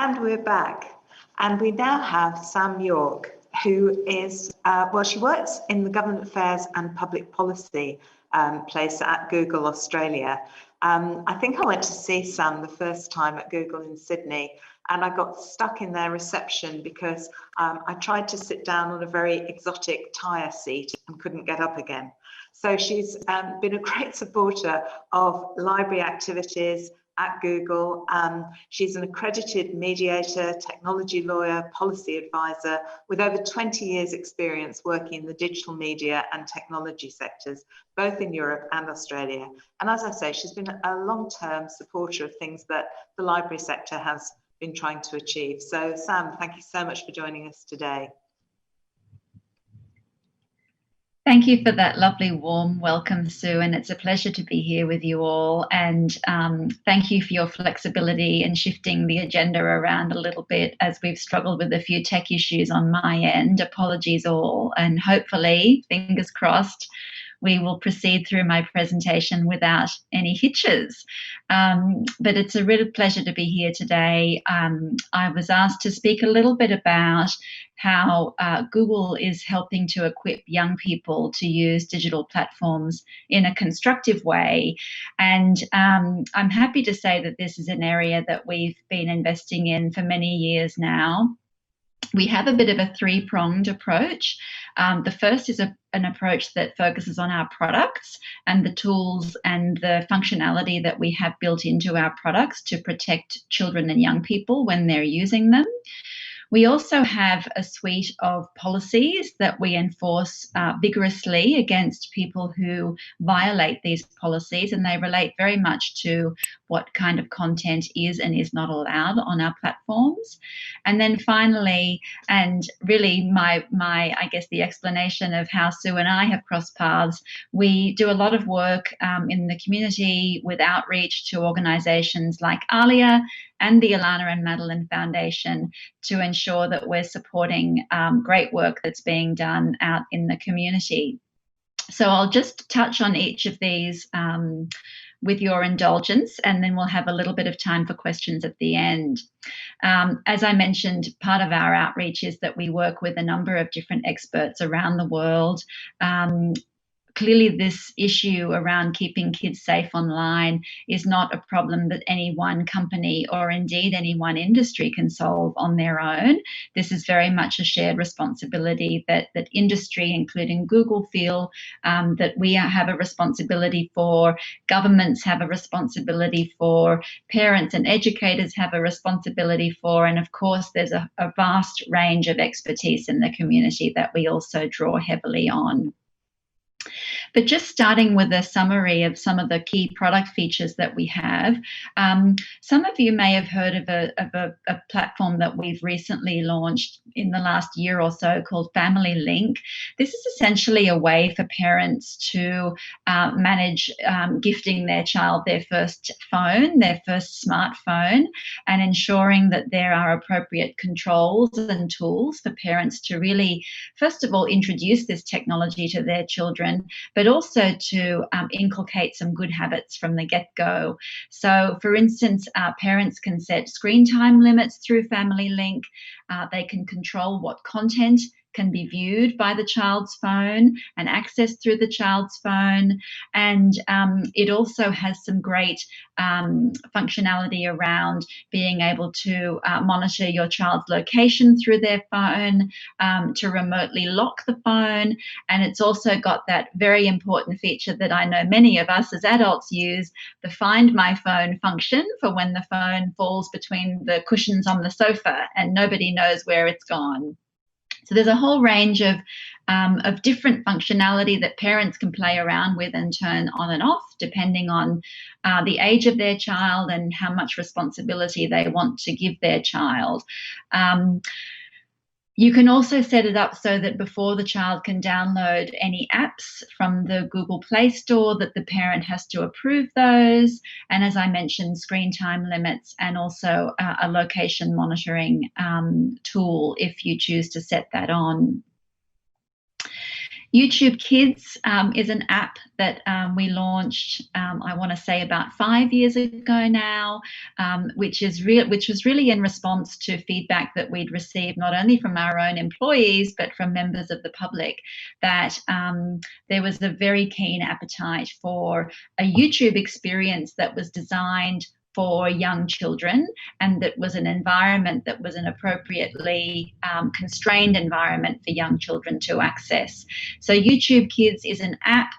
And we're back. And we now have Sam Yorke, who is, she works in the Government Affairs and Public Policy place at Google Australia. I think I went to see Sam the first time at Google in Sydney, and I got stuck in their reception because I tried to sit down on a very exotic tire seat and couldn't get up again. So she's been a great supporter of library activities at Google. She's an accredited mediator, technology lawyer, policy advisor with over 20 years experience working in the digital media and technology sectors, both in Europe and Australia. And as I say, she's been a long-term supporter of things that the library sector has been trying to achieve. So Sam, thank you so much for joining us today. Thank you for that lovely warm welcome, Sue, and it's a pleasure to be here with you all. And thank you for your flexibility and shifting the agenda around a little bit as we've struggled with a few tech issues on my end. Apologies all, and hopefully, fingers crossed, we will proceed through my presentation without any hitches. But it's a real pleasure to be here today. I was asked to speak a little bit about how Google is helping to equip young people to use digital platforms in a constructive way. And I'm happy to say that this is an area that we've been investing in for many years now. We have a bit of a three-pronged approach. The first is an approach that focuses on our products and the tools and the functionality that we have built into our products to protect children and young people when they're using them. We also have a suite of policies that we enforce vigorously against people who violate these policies, and they relate very much to what kind of content is and is not allowed on our platforms. And then finally, and really I guess the explanation of how Sue and I have crossed paths, we do a lot of work in the community with outreach to organisations like ALIA and the Alana and Madeline Foundation to ensure that we're supporting great work that's being done out in the community. So I'll just touch on each of these with your indulgence, and then we'll have a little bit of time for questions at the end. As I mentioned, part of our outreach is that we work with a number of different experts around the world. Clearly, this issue around keeping kids safe online is not a problem that any one company or indeed any one industry can solve on their own. This is very much a shared responsibility that industry, including Google, feel that we have a responsibility for, governments have a responsibility for, parents and educators have a responsibility for, and of course there's a vast range of expertise in the community that we also draw heavily on. But just starting with a summary of some of the key product features that we have, some of you may have heard of a platform that we've recently launched in the last year or so called Family Link. This is essentially a way for parents to manage gifting their child their first phone, their first smartphone, and ensuring that there are appropriate controls and tools for parents to really, first of all, introduce this technology to their children, but also to inculcate some good habits from the get-go. So, for instance, parents can set screen time limits through Family Link. They can control what content can be viewed by the child's phone and accessed through the child's phone. And it also has some great functionality around being able to monitor your child's location through their phone, to remotely lock the phone. And it's also got that very important feature that I know many of us as adults use, the Find My Phone function for when the phone falls between the cushions on the sofa and nobody knows where it's gone. So there's a whole range of different functionality that parents can play around with and turn on and off, depending on the age of their child and how much responsibility they want to give their child. You can also set it up so that before the child can download any apps from the Google Play Store, that the parent has to approve those. And as I mentioned, screen time limits and also a location monitoring tool if you choose to set that on. YouTube Kids is an app that we launched, I want to say about 5 years ago now, which was really in response to feedback that we'd received not only from our own employees but from members of the public, that there was a very keen appetite for a YouTube experience that was designed for young children, and that was an environment that was an appropriately constrained environment for young children to access. So YouTube Kids is an app.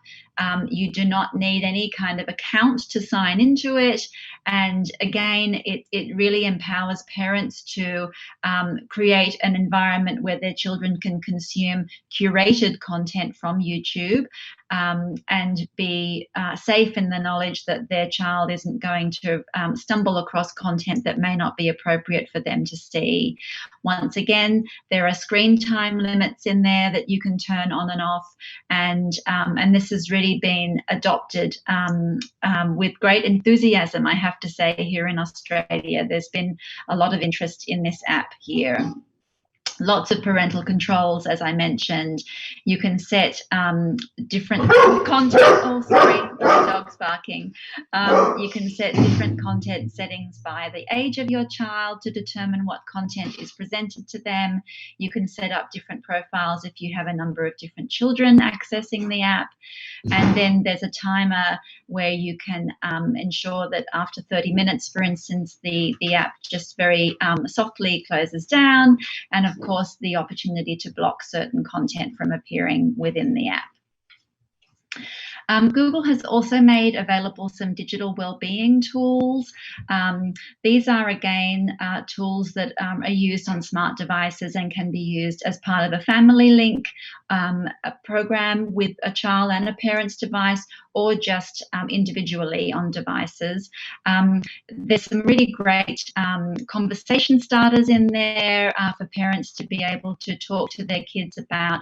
You do not need any kind of account to sign into it. And again, it really empowers parents to create an environment where their children can consume curated content from YouTube, and be safe in the knowledge that their child isn't going to stumble across content that may not be appropriate for them to see. Once again, there are screen time limits in there that you can turn on and off, and this has really been adopted with great enthusiasm, I have to say, here in Australia. There's been a lot of interest in this app here. Lots of parental controls, as I mentioned. You can set different content. Oh, sorry, the dog's barking. You can set different content settings by the age of your child to determine what content is presented to them. You can set up different profiles if you have a number of different children accessing the app. And then there's a timer where you can ensure that after 30 minutes, for instance, the app just very softly closes down, and of course the opportunity to block certain content from appearing within the app. Google has also made available some digital wellbeing tools. These are, again, tools that are used on smart devices and can be used as part of a family link a program with a child and a parent's device, or just individually on devices. There's some really great conversation starters in there for parents to be able to talk to their kids about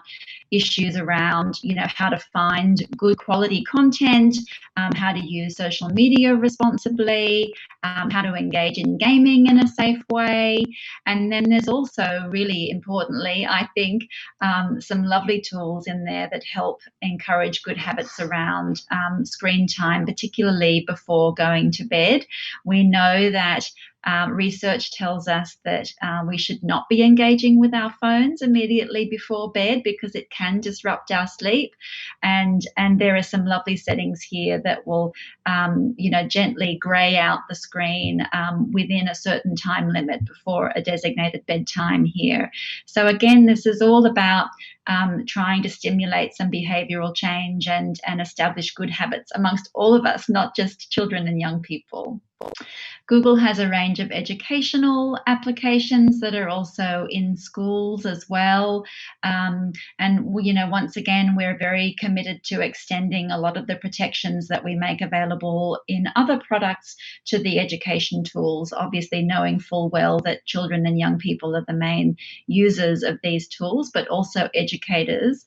issues around, how to find good quality content, how to use social media responsibly, how to engage in gaming in a safe way. And then there's also, really importantly, I think, some lovely tools in there that help encourage good habits around screen time, particularly before going to bed. We know that research tells us that we should not be engaging with our phones immediately before bed because it can disrupt our sleep. And there are some lovely settings here that will, gently grey out the screen within a certain time limit before a designated bedtime here. So again, this is all about trying to stimulate some behavioural change and establish good habits amongst all of us, not just children and young people. Google has a range of educational applications that are also in schools as well. And, once again, we're very committed to extending a lot of the protections that we make available in other products to the education tools, obviously knowing full well that children and young people are the main users of these tools, but also educators.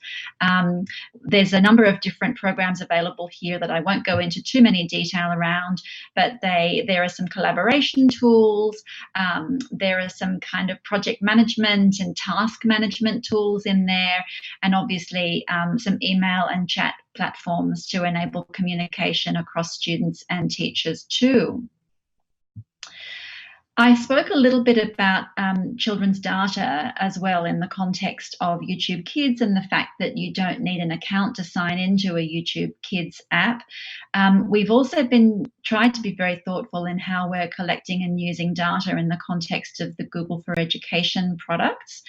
There's a number of different programs available here that I won't go into too many detail around, but there are some collaboration tools. There are some kind of project management and task management tools in there, and obviously some email and chat platforms to enable communication across students and teachers too. I spoke a little bit about children's data as well in the context of YouTube Kids and the fact that you don't need an account to sign into a YouTube Kids app. We've also tried to be very thoughtful in how we're collecting and using data in the context of the Google for Education products.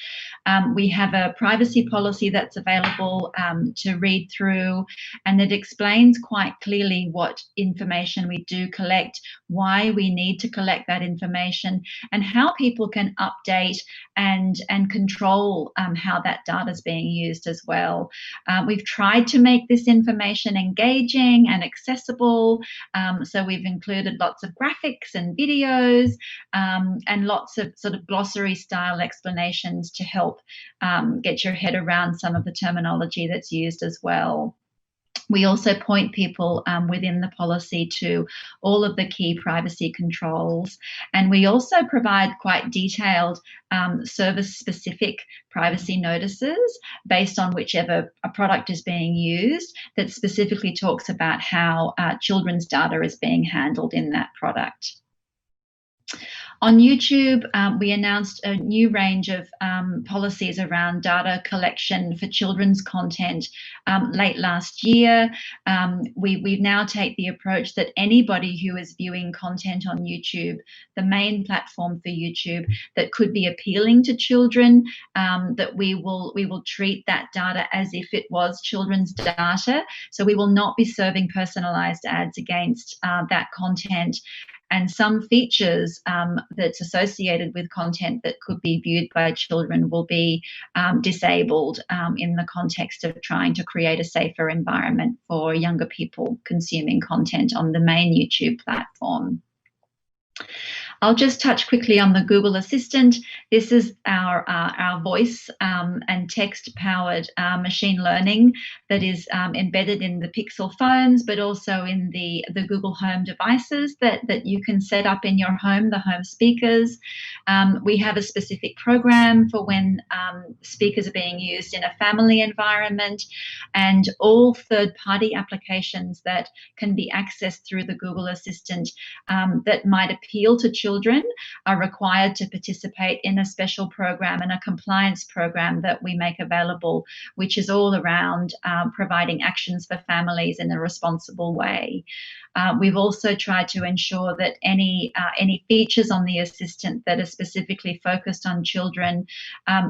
We have a privacy policy that's available to read through, and it explains quite clearly what information we do collect, why we need to collect that information, and how people can update and control how that data is being used as well. We've tried to make this information engaging and accessible, so we've included lots of graphics and videos and lots of sort of glossary style explanations to help get your head around some of the terminology that's used as well. We also point people within the policy to all of the key privacy controls, and we also provide quite detailed service-specific privacy notices based on whichever a product is being used that specifically talks about how children's data is being handled in that product. On YouTube, we announced a new range of policies around data collection for children's content late last year. We now take the approach that anybody who is viewing content on YouTube, the main platform for YouTube, that could be appealing to children, that we will treat that data as if it was children's data. So we will not be serving personalized ads against that content. And some features that's associated with content that could be viewed by children will be disabled in the context of trying to create a safer environment for younger people consuming content on the main YouTube platform. I'll just touch quickly on the Google Assistant. This is our voice and text-powered machine learning that is embedded in the Pixel phones, but also in the Google Home devices that you can set up in your home, the home speakers. We have a specific program for when speakers are being used in a family environment, and all third-party applications that can be accessed through the Google Assistant that might appeal to children are required to participate in a special program and a compliance program that we make available, which is all around providing actions for families in a responsible way. We've also tried to ensure that any features on the assistant that are specifically focused on children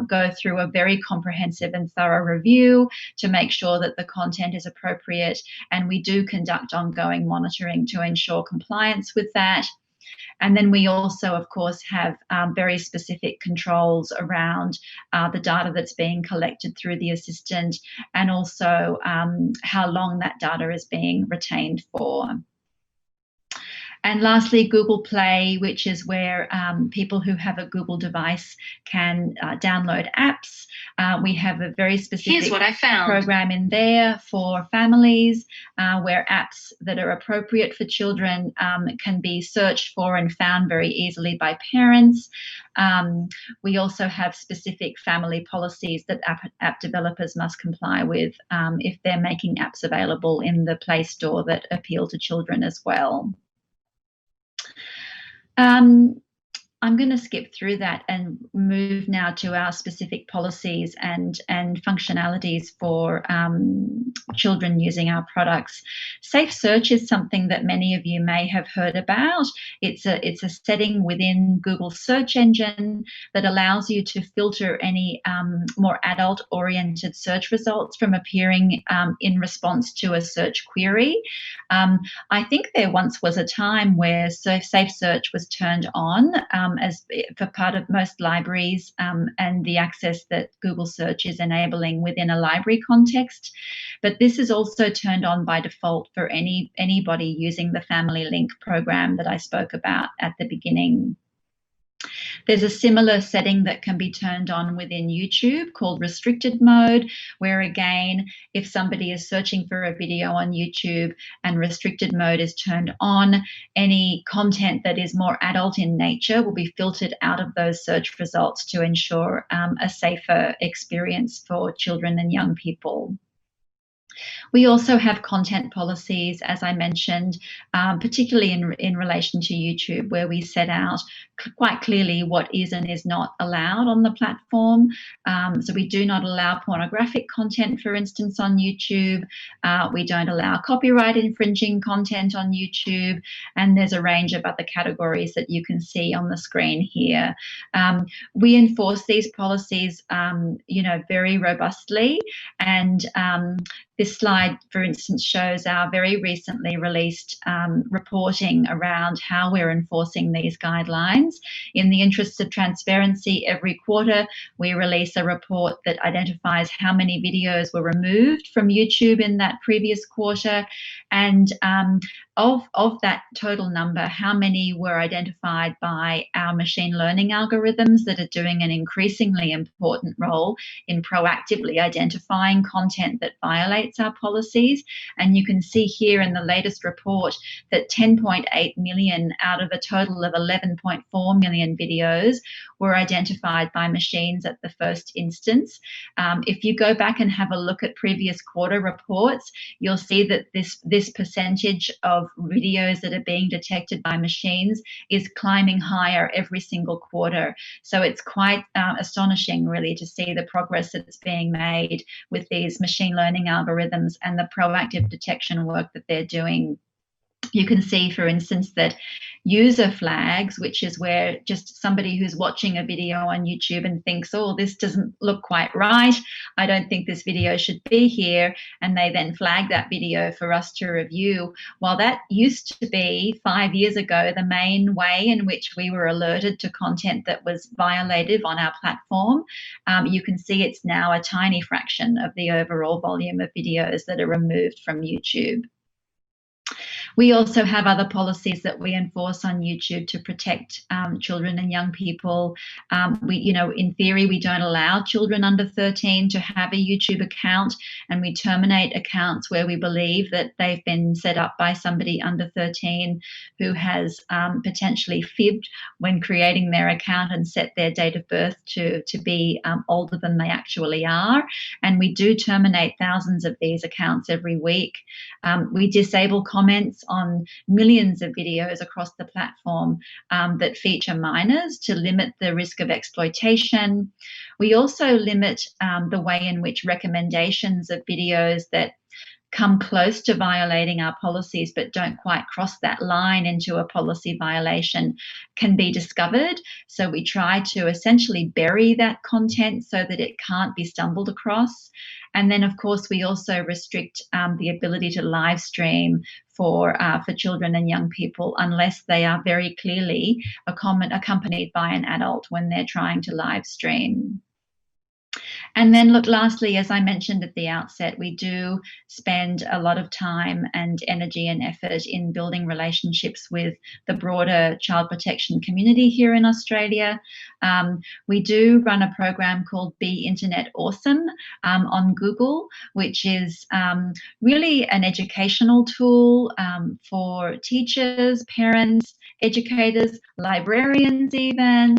go through a very comprehensive and thorough review to make sure that the content is appropriate, and we do conduct ongoing monitoring to ensure compliance with that. And then we also, of course, have very specific controls around the data that's being collected through the assistant, and also how long that data is being retained for. And lastly, Google Play, which is where people who have a Google device can download apps. We have a very specific program in there for families where apps that are appropriate for children can be searched for and found very easily by parents. We also have specific family policies that app developers must comply with if they're making apps available in the Play Store that appeal to children as well. I'm going to skip through that and move now to our specific policies and functionalities for children using our products. Safe Search is something that many of you may have heard about. It's a setting within Google search engine that allows you to filter any more adult-oriented search results from appearing in response to a search query. I think there once was a time where Safe Search was turned on as for part of most libraries and the access that Google Search is enabling within a library context. But this is also turned on by default for anybody using the Family Link program that I spoke about at the beginning. There's a similar setting that can be turned on within YouTube called restricted mode, where again, if somebody is searching for a video on YouTube and restricted mode is turned on, any content that is more adult in nature will be filtered out of those search results to ensure a safer experience for children and young people. We also have content policies, as I mentioned, particularly in relation to YouTube, where we set out quite clearly what is and is not allowed on the platform. So we do not allow pornographic content, for instance, on YouTube. We don't allow copyright infringing content on YouTube. And there's a range of other categories that you can see on the screen here. We enforce these policies, very robustly. And this slide, for instance, shows our very recently released reporting around how we're enforcing these guidelines. In the interests of transparency, every quarter we release a report that identifies how many videos were removed from YouTube in that previous quarter, and of that total number, how many were identified by our machine learning algorithms that are doing an increasingly important role in proactively identifying content that violates violates our policies. And you can see here in the latest report that 10.8 million out of a total of 11.4 million videos were identified by machines at the first instance. If you go back and have a look at previous quarter reports, you'll see that this percentage of videos that are being detected by machines is climbing higher every single quarter. So it's quite astonishing, really, to see the progress that's being made with these machine learning algorithms and the proactive detection work that they're doing. You can see, for instance, that user flags, which is where just somebody who's watching a video on YouTube and thinks, oh, this doesn't look quite right, I don't think this video should be here, and they then flag that video for us to review. While that used to be 5 years ago the main way in which we were alerted to content that was violative on our platform, you can see it's now a tiny fraction of the overall volume of videos that are removed from YouTube. We also have other policies that we enforce on YouTube to protect children and young people. In theory, we don't allow children under 13 to have a YouTube account, and we terminate accounts where we believe that they've been set up by somebody under 13 who has potentially fibbed when creating their account and set their date of birth to be older than they actually are. And we do terminate thousands of these accounts every week. We disable comments on millions of videos across the platform that feature minors to limit the risk of exploitation. We also limit the way in which recommendations of videos that come close to violating our policies but don't quite cross that line into a policy violation can be discovered. So we try to essentially bury that content so that it can't be stumbled across. And then, of course, we also restrict the ability to live stream for children and young people unless they are very clearly accompanied by an adult when they're trying to live stream. And then, look, lastly, as I mentioned at the outset, we do spend a lot of time and energy and effort in building relationships with the broader child protection community here in Australia. We do run a program called Be Internet Awesome on Google, which is really an educational tool for teachers, parents, educators, librarians even,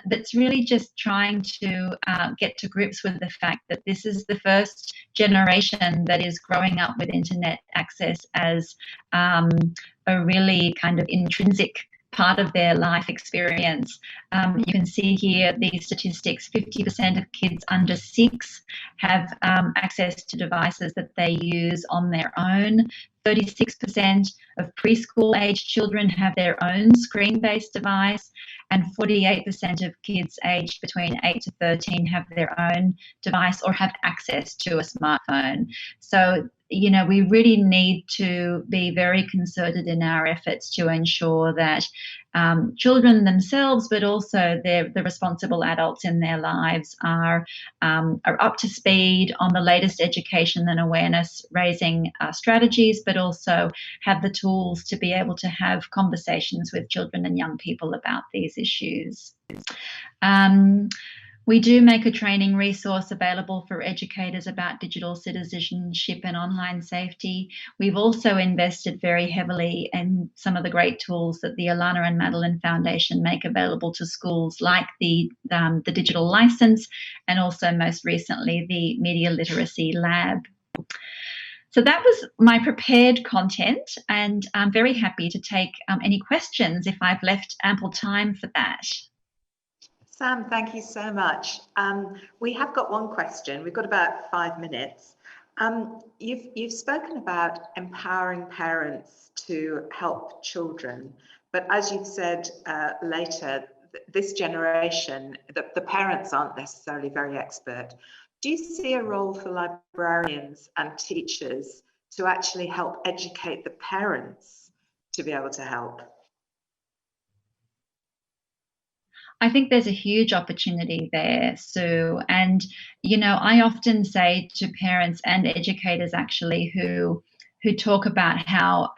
that's really just trying to get to grips with the fact that this is the first generation that is growing up with internet access as a really kind of intrinsic part of their life experience. You can see here these statistics: 50% of kids under 6 have access to devices that they use on their own. 36% of preschool age children have their own screen-based device, and 48% of kids aged between 8 to 13 have their own device or have access to a smartphone. So, we really need to be very concerted in our efforts to ensure that children themselves, but also the responsible adults in their lives are up to speed on the latest education and awareness raising strategies, but also have the tools to be able to have conversations with children and young people about these issues. We do make a training resource available for educators about digital citizenship and online safety. We've also invested very heavily in some of the great tools that the Alana and Madeline Foundation make available to schools, like the digital license and also most recently the Media Literacy Lab. So that was my prepared content, and I'm very happy to take any questions if I've left ample time for that. Sam, thank you so much. We have got one question. We've got about 5 minutes. You've spoken about empowering parents to help children, but as you've said later, this generation, the parents aren't necessarily very expert. Do you see a role for librarians and teachers to actually help educate the parents to be able to help? I think there's a huge opportunity there, Sue. And, I often say to parents and educators actually who talk about how,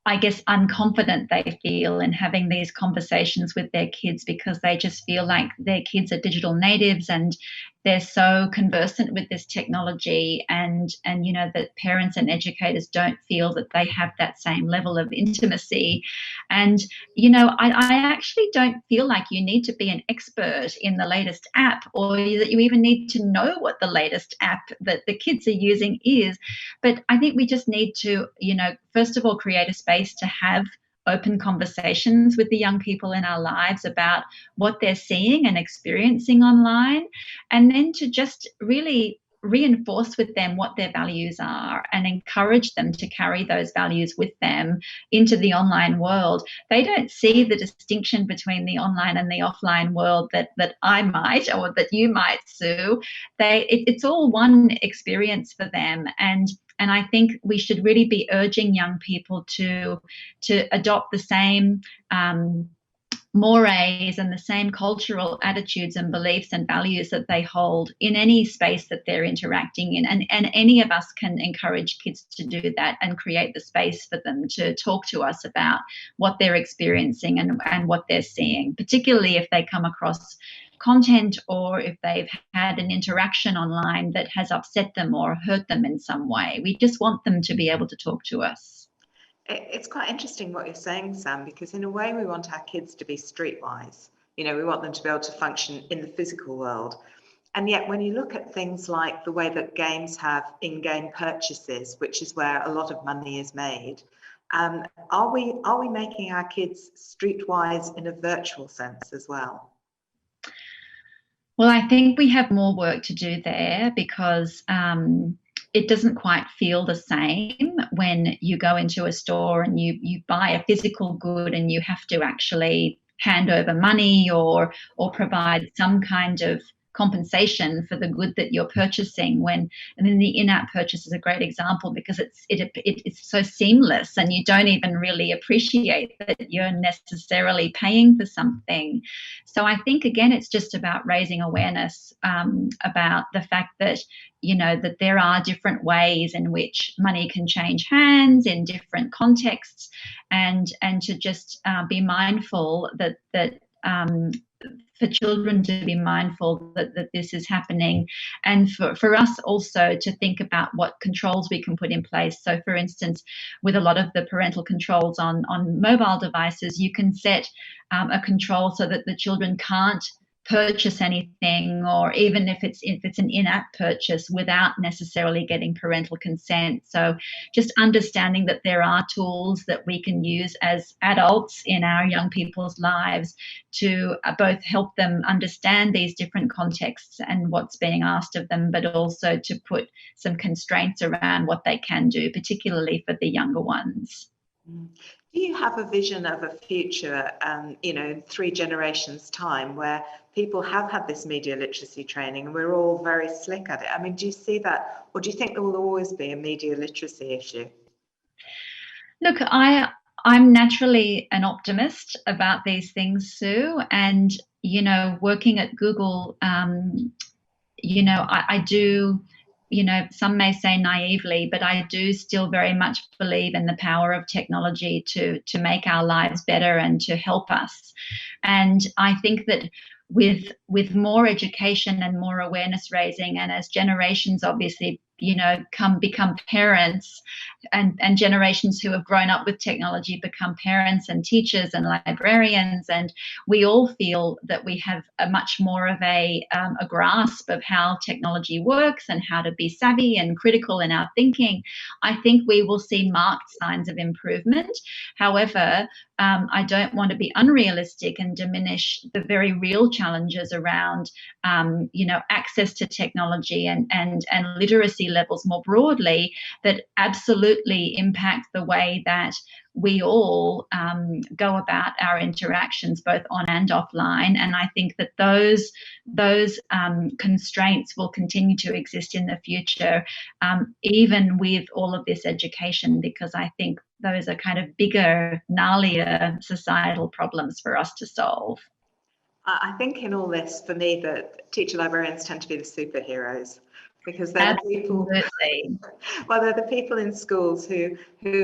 I guess, unconfident they feel in having these conversations with their kids because they just feel like their kids are digital natives and they're so conversant with this technology, and you know, that parents and educators don't feel that they have that same level of intimacy. And you know, I actually don't feel like you need to be an expert in the latest app, or that you even need to know what the latest app that the kids are using is. But I think we just need to, you know, first of all, create a space to have open conversations with the young people in our lives about what they're seeing and experiencing online, and then to just really reinforce with them what their values are and encourage them to carry those values with them into the online world. They don't see the distinction between the online and the offline world that I might, or that you might, Sue. It's all one experience for them. And I think we should really be urging young people to adopt the same mores and the same cultural attitudes and beliefs and values that they hold in any space that they're interacting in. And any of us can encourage kids to do that and create the space for them to talk to us about what they're experiencing and what they're seeing, particularly if they come across content or if they've had an interaction online that has upset them or hurt them in some way. We just want them to be able to talk to us. It's quite interesting what you're saying, Sam, because in a way we want our kids to be streetwise. You know, we want them to be able to function in the physical world. And yet when you look at things like the way that games have in-game purchases, which is where a lot of money is made, are we making our kids streetwise in a virtual sense as well? Well, I think we have more work to do there, because it doesn't quite feel the same when you go into a store and you buy a physical good and you have to actually hand over money or provide some kind of compensation for the good that you're purchasing. And then the in-app purchase is a great example, because it's so seamless and you don't even really appreciate that you're necessarily paying for something. So I think, again, it's just about raising awareness about the fact that, you know, that there are different ways in which money can change hands in different contexts, and to just be mindful that for children to be mindful that this is happening, and for us also to think about what controls we can put in place. So, for instance, with a lot of the parental controls on mobile devices, you can set a control so that the children can't purchase anything, or even if it's an in-app purchase, without necessarily getting parental consent. So just understanding that there are tools that we can use as adults in our young people's lives to both help them understand these different contexts and what's being asked of them, but also to put some constraints around what they can do, particularly for the younger ones. Do you have a vision of a future, you know, in 3 generations' time, where people have had this media literacy training and we're all very slick at it? I mean, do you see that, or do you think there will always be a media literacy issue? Look, I'm naturally an optimist about these things, Sue, and you know, working at Google, you know, I do, you know, some may say naively, but I do still very much believe in the power of technology to make our lives better and to help us. And I think that with more education and more awareness raising, and as generations obviously, you know, become parents, and generations who have grown up with technology become parents and teachers and librarians, and we all feel that we have a much more of a grasp of how technology works and how to be savvy and critical in our thinking, I think we will see marked signs of improvement. However, I don't want to be unrealistic and diminish the very real challenges around, you know, access to technology and literacy levels more broadly, that absolutely impact the way that we all go about our interactions, both on and offline. And I think that those constraints will continue to exist in the future, even with all of this education, because I think those are kind of bigger, gnarlier societal problems for us to solve. I think in all this, for me, that teacher librarians tend to be the superheroes, because there are people, Absolutely. well, they're the people in schools who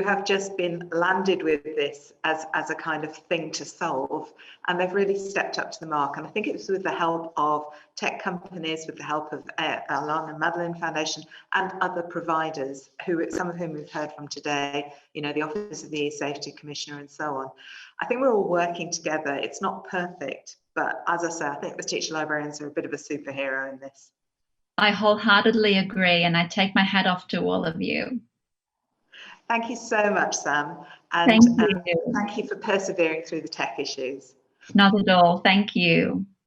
have just been landed with this as a kind of thing to solve, and they've really stepped up to the mark. And I think it was with the help of tech companies, with the help of Alon and Madeline Foundation and other providers, some of whom we've heard from today, you know, the Office of the E-Safety Commissioner and so on. I think we're all working together. It's not perfect, but as I say, I think the teacher librarians are a bit of a superhero in this. I wholeheartedly agree, and I take my hat off to all of you. Thank you so much, Sam. And Thank you. thank you for persevering through the tech issues. Not at all. Thank you.